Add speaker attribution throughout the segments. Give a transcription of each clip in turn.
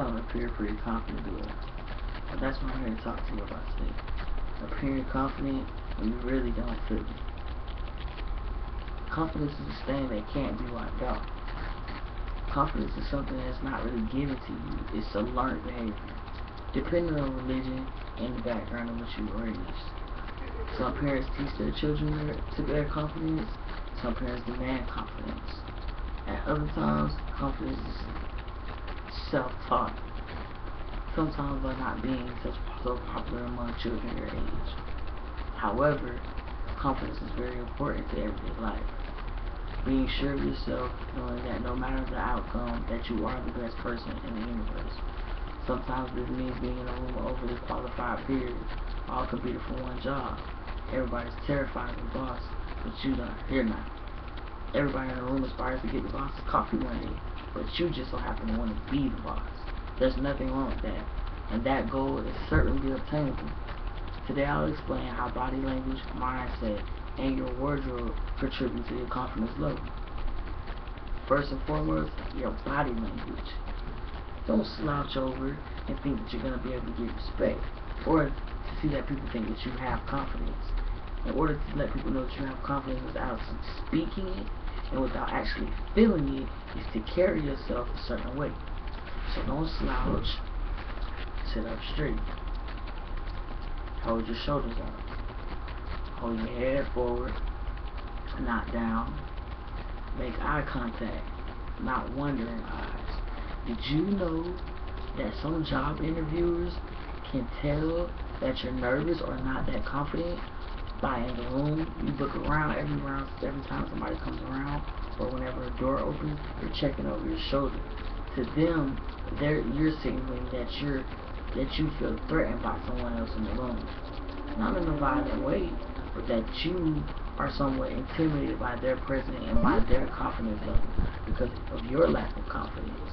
Speaker 1: telling appear pretty confident to us. But that's what I'm here to talk to you about today. Appearing confident when you really don't feel it. Confidence is a thing that can't be wiped out. Confidence is something that's not really given to you. It's a learned behavior, depending on religion and the background in which you were raised. Some parents teach their children their confidence. Some parents demand confidence. At other times, confidence is self-taught. Sometimes by not being so popular among children your age. However, confidence is very important to everyday life. Being sure of yourself, knowing that no matter the outcome, that you are the best person in the universe. Sometimes this means being in a room of overly qualified peers, all competing for one job. Everybody's terrified of the boss, but you're not. Everybody in the room aspires to get the boss's coffee one day, but you just so happen to want to be the boss. There's nothing wrong with that, and that goal is certainly obtainable. Today I'll explain how body language, mindset, and your wardrobe contribute to your confidence level. First and foremost, your body language. Don't slouch over and think that you're going to be able to get respect, or to see that people think that you have confidence. In order to let people know that you have confidence without speaking it and without actually feeling it, is to carry yourself a certain way. So don't slouch, sit up straight, hold your shoulders out, hold your head forward, not down, make eye contact, not wandering eyes. Did you know that some job interviewers can tell that you're nervous or not that confident by in the room you look around every time somebody comes around, or whenever a door opens, you're checking over your shoulder. To them, you're signaling that you feel threatened by someone else in the room. Not in a violent way, but that you are somewhat intimidated by their presence and by their confidence level because of your lack of confidence.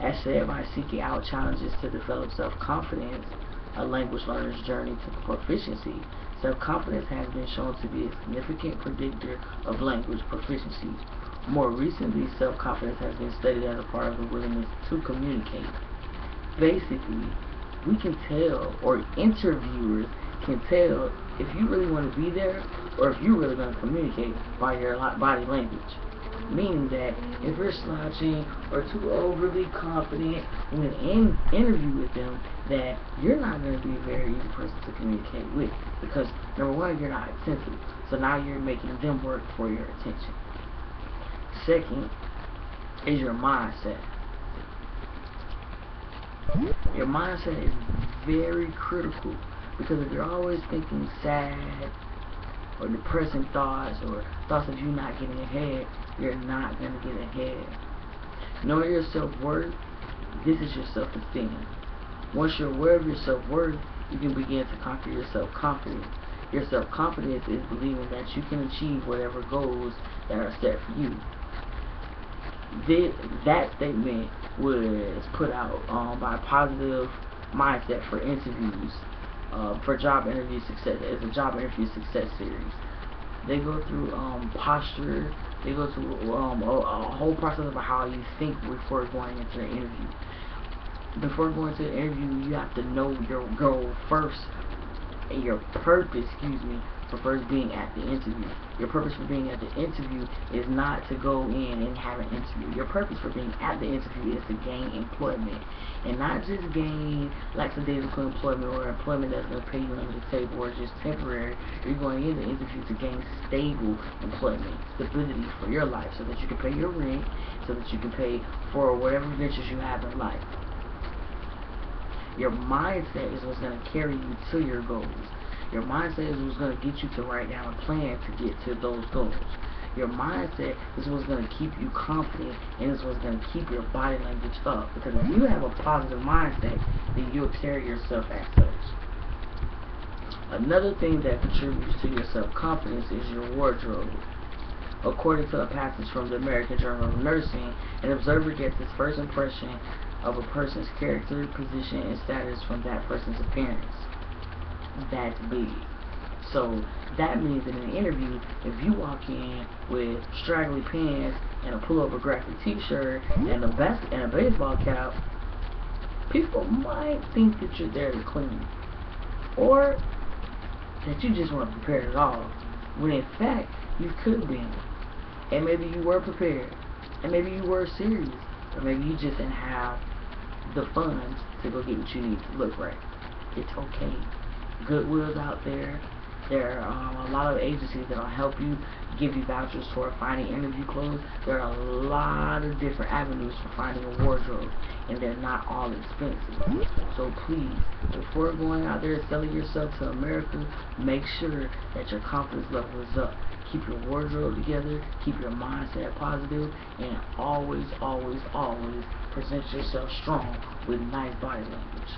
Speaker 1: As said, by seeking out challenges to develop self-confidence, a language learner's journey to proficiency, self-confidence has been shown to be a significant predictor of language proficiency. More recently, self-confidence has been studied as a part of the willingness to communicate. Basically, we can tell, or interviewers can tell, if you really want to be there, or if you're really going to communicate by your body language. Meaning that if you're slouching or too overly confident when in interview with them, that you're not going to be a very easy person to communicate with, because number one, you're not attentive, so now you're making them work for your attention. Second is your mindset. Your mindset is very critical, because if you're always thinking sad or depressing thoughts or thoughts of you not getting ahead, you're not going to get ahead. Knowing your self-worth, this is your self-esteem. Once you're aware of your self-worth, you can begin to conquer your self-confidence. Your self-confidence is believing that you can achieve whatever goals that are set for you. That statement was put out by Positive Mindset for interviews, for job interview success. It's a job interview success series. They go through posture. They go through a whole process about how you think before going into the interview. Before going to the interview, you have to know your goal first, and your purpose, for first being at the interview. Your purpose for being at the interview is not to go in and have an interview. Your purpose for being at the interview is to gain employment. And not just gain lackadaisical employment or employment that's going to pay you under the table or just temporary. You're going in the interview to gain stable employment, stability for your life, so that you can pay your rent, so that you can pay for whatever ventures you have in life. Your mindset is what's going to carry you to your goals. Your mindset is what's going to get you to write down a plan to get to those goals. Your mindset is what's going to keep you confident, and is what's going to keep your body language up. Because if you have a positive mindset, then you'll carry yourself as such. Another thing that contributes to your self-confidence is your wardrobe. According to a passage from the American Journal of Nursing, an observer gets his first impression of a person's character, position, and status from that person's appearance. That's big. So that means in an interview, if you walk in with straggly pants and a pullover graphic t-shirt and a baseball cap, people might think that you're there to clean, or that you just weren't prepared at all, when in fact you could have been. And maybe you were prepared, and maybe you were serious, or maybe you just didn't have the funds to go get what you need to look right. It's okay. Goodwill's out there. There are a lot of agencies that will help you, give you vouchers for finding interview clothes. There are a lot of different avenues for finding a wardrobe, and they're not all expensive. So please, before going out there selling yourself to America, make sure that your confidence level is up. Keep your wardrobe together, keep your mindset positive, and always, always, always present yourself strong with nice body language.